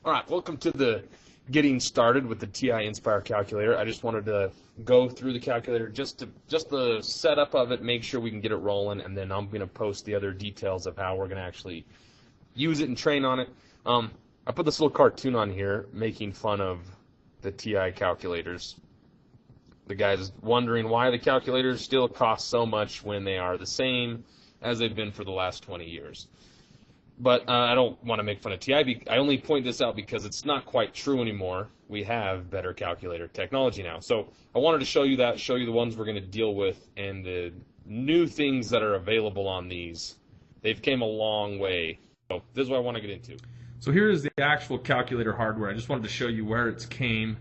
All right, welcome to the getting started with the TI Nspire calculator. I just wanted to go through the calculator, just the setup of it, make sure we can get it rolling, and then I'm going to post the other details of how we're going to actually use it and train on it. I put this little cartoon on here making fun of the TI calculators. The guy's wondering why the calculators still cost so much when they are the same as they've been for the last 20 years. But I don't want to make fun of TI. I only point this out because it's not quite true anymore. We have better calculator technology now. So I wanted to show you that, show you the ones we're going to deal with, and the new things that are available on these. They've came a long way. So this is what I want to get into. So here is the actual calculator hardware. I just wanted to show you where it's came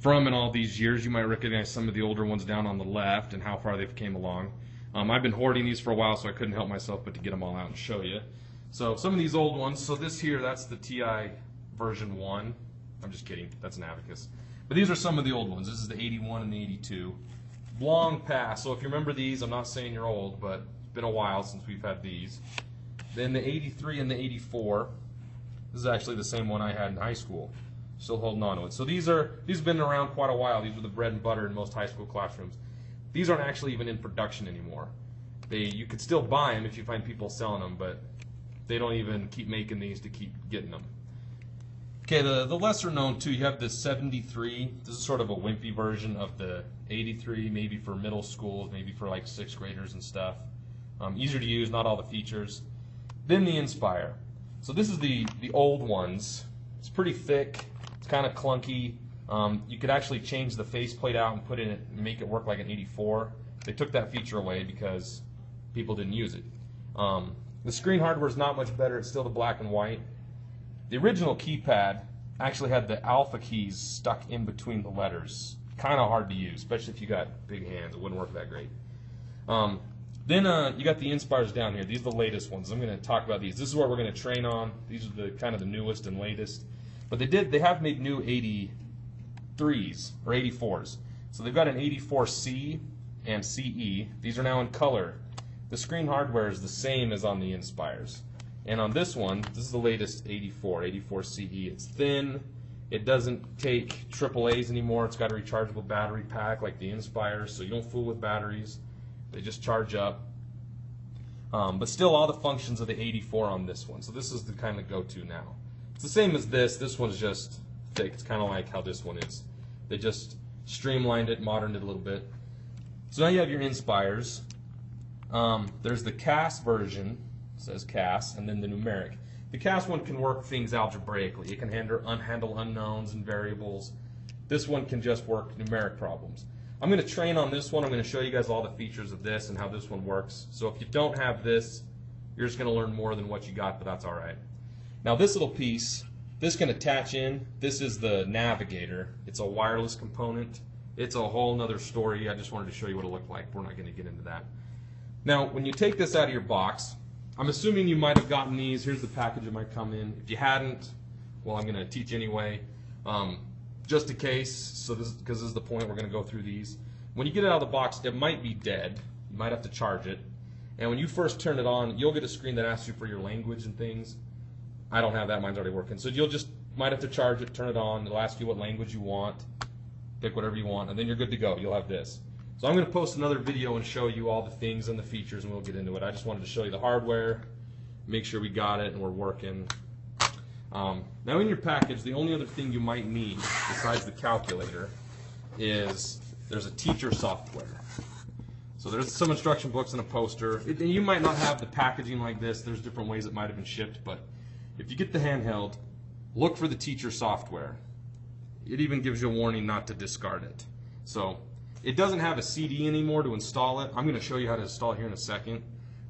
from in all these years. You might recognize some of the older ones down on the left and how far they've came along. I've been hoarding these for a while, so I couldn't help myself but to get them all out and show you. So some of these old ones, so this here, that's the TI version 1. I'm just kidding, that's an Abacus. But these are some of the old ones. This is the 81 and the 82. Long past, so if you remember these, I'm not saying you're old, but it's been a while since we've had these. Then the 83 and the 84. This is actually the same one I had in high school. Still holding on to it. So these have been around quite a while. These are the bread and butter in most high school classrooms. These aren't actually even in production anymore. You could still buy them if you find people selling them, but they don't even keep making these to keep getting them. Okay, the lesser known too, you have the 73. This is sort of a wimpy version of the 83, maybe for middle schools, maybe for like 6th graders and stuff. Easier to use, not all the features. Then the Nspire. So this is the old ones. It's pretty thick. It's kind of clunky. You could actually change the faceplate out and put in it and make it work like an 84. They took that feature away because people didn't use it. The screen hardware is not much better. It's still the black and white. The original keypad actually had the alpha keys stuck in between the letters. Kind of hard to use, especially if you got big hands. It wouldn't work that great. Then you got the Nspires down here. These are the latest ones. I'm going to talk about these. This is what we're going to train on. These are the kind of the newest and latest. But they have made new 83s or 84s. So they've got an 84C and CE. These are now in color. The screen hardware is the same as on the Nspires. And on this one, this is the latest 84CE. It's thin. It doesn't take AAAs anymore. It's got a rechargeable battery pack like the Nspires, so you don't fool with batteries. They just charge up. But still all the functions of the 84 on this one. So this is the kind of go-to now. It's the same as this. This one's just thick. It's kind of like how this one is. They just streamlined it, moderned it a little bit. So now you have your Nspires. There's the CAS version, it says CAS, and then the numeric. The CAS one can work things algebraically. It can handle unknowns and variables. This one can just work numeric problems. I'm going to train on this one. I'm going to show you guys all the features of this and how this one works. So if you don't have this, you're just going to learn more than what you got, but that's all right. Now this little piece, this can attach in. This is the navigator. It's a wireless component. It's a whole nother story. I just wanted to show you what it looked like. We're not going to get into that. Now, when you take this out of your box, I'm assuming you might have gotten these. Here's the package it might come in. If you hadn't, well, I'm going to teach anyway, just in case, so because this is the point, we're going to go through these. When you get it out of the box, it might be dead. You might have to charge it. And when you first turn it on, you'll get a screen that asks you for your language and things. I don't have that. Mine's already working. So you'll just might have to charge it, turn it on. It'll ask you what language you want. Pick whatever you want, and then you're good to go. You'll have this. So I'm going to post another video and show you all the things and the features, and we'll get into it. I just wanted to show you the hardware, make sure we got it and we're working. Now in your package, the only other thing you might need besides the calculator is there's a teacher software. So there's some instruction books and a poster. You might not have the packaging like this. There's different ways it might have been shipped, but if you get the handheld, look for the teacher software. It even gives you a warning not to discard it. So it doesn't have a CD anymore to install it. I'm going to show you how to install it here in a second.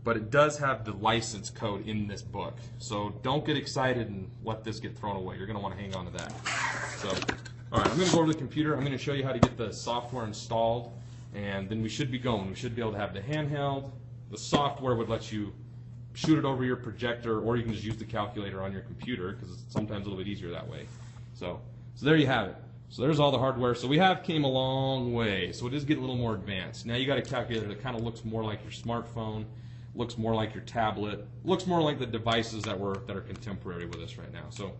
But it does have the license code in this book. So don't get excited and let this get thrown away. You're going to want to hang on to that. So, all right, I'm going to go over to the computer. I'm going to show you how to get the software installed. And then we should be going. We should be able to have the handheld. The software would let you shoot it over your projector, or you can just use the calculator on your computer because it's sometimes a little bit easier that way. So there you have it. So there's all the hardware. So we have came a long way. So it is getting a little more advanced. Now you got a calculator that kind of looks more like your smartphone, looks more like your tablet, looks more like the devices that are contemporary with us right now. So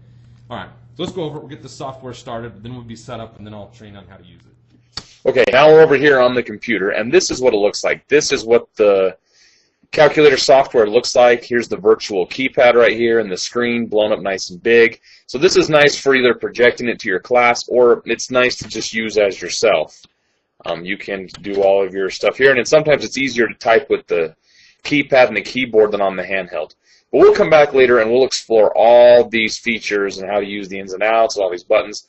All right, so let's go over it. We'll get the software started, then we'll be set up, and then I'll train on how to use it. Okay, now we're over here on the computer, and this is what it looks like. This is what the calculator software looks like. Here's the virtual keypad right here and the screen blown up nice and big. So this is nice for either projecting it to your class, or it's nice to just use as yourself. You can do all of your stuff here, and sometimes it's easier to type with the keypad and the keyboard than on the handheld. But we'll come back later and we'll explore all these features and how to use the ins and outs and all these buttons.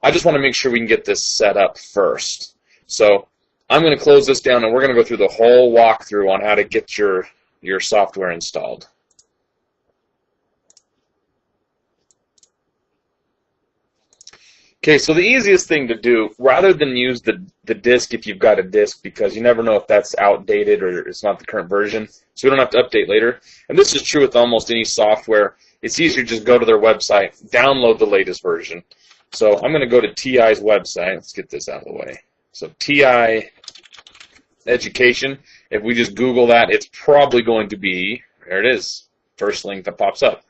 I just want to make sure we can get this set up first. So I'm going to close this down and we're going to go through the whole walkthrough on how to get your software installed. Okay, so the easiest thing to do, rather than use the disk if you've got a disk, because you never know if that's outdated or it's not the current version, so we don't have to update later. And this is true with almost any software. It's easier to just go to their website, download the latest version. So I'm going to go to TI's website. Let's get this out of the way. So TI Education, if we just Google that, it's probably going to be, there it is, first link that pops up.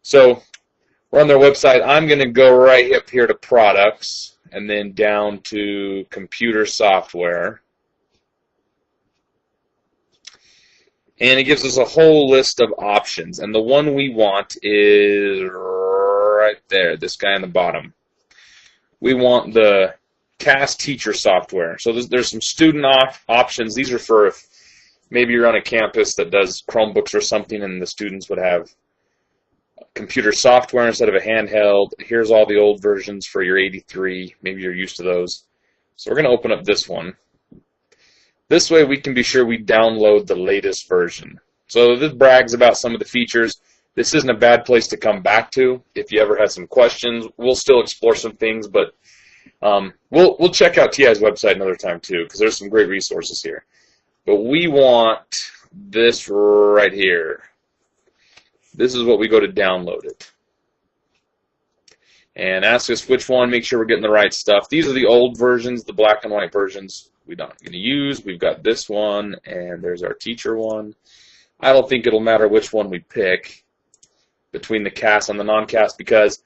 So we're on their website. I'm going to go right up here to products and then down to computer software. And it gives us a whole list of options. And the one we want is right there, this guy on the bottom. We want the CAS teacher software. So there's some student options. These are for if maybe you're on a campus that does Chromebooks or something and the students would have computer software instead of a handheld. Here's all the old versions for your 83. Maybe you're used to those. So we're going to open up this one. This way we can be sure we download the latest version. So this brags about some of the features. This isn't a bad place to come back to if you ever had some questions. We'll still explore some things, but we'll check out TI's website another time too, because there's some great resources here. But we want this right here. This is what we go to download it. And ask us which one, make sure we're getting the right stuff. These are the old versions, the black and white versions we're not going to use. We've got this one, and there's our teacher one. I don't think it'll matter which one we pick between the CAS and the non-CAS because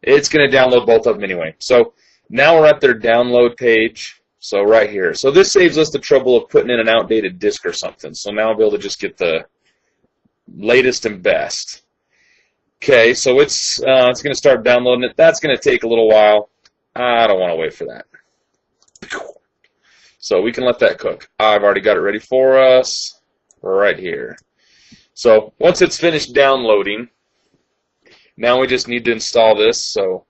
it's going to download both of them anyway. So now we're at their download page. So right here. So this saves us the trouble of putting in an outdated disk or something. So now I'll be able to just get the latest and best. Okay, so it's going to start downloading it. That's going to take a little while. I don't want to wait for that. So we can let that cook. I've already got it ready for us right here. So once it's finished downloading, now we just need to install this. So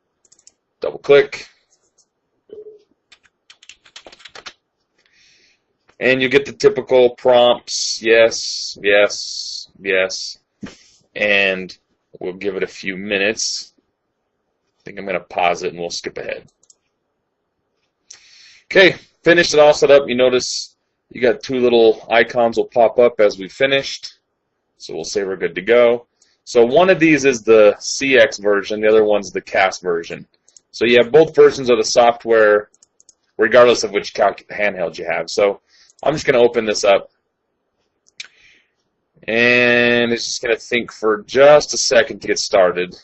double click. And you get the typical prompts, yes, yes, yes, and we'll give it a few minutes. I think I'm going to pause it and we'll skip ahead. Okay, finished it all set up. You notice you got two little icons will pop up as we finished, so we'll say we're good to go. So one of these is the CX version, the other one's the CAS version. So you have both versions of the software regardless of which handheld you have. So I'm just going to open this up, and it's just going to think for just a second to get started.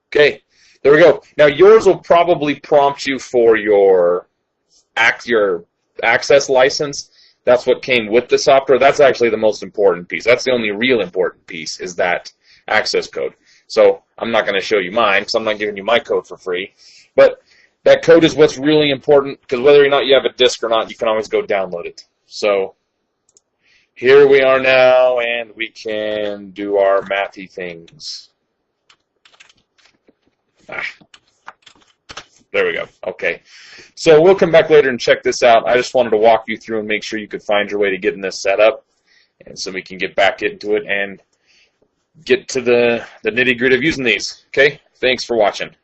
Okay, there we go. Now yours will probably prompt you for your access license. That's what came with the software. That's actually the most important piece. That's the only real important piece is that access code. So I'm not going to show you mine because I'm not giving you my code for free. But that code is what's really important because whether or not you have a disk or not, you can always go download it. So here we are now, and we can do our mathy things. There we go. Okay. So we'll come back later and check this out. I just wanted to walk you through and make sure you could find your way to getting this set up, and so we can get back into it and get to the nitty-gritty of using these. Okay? Thanks for watching.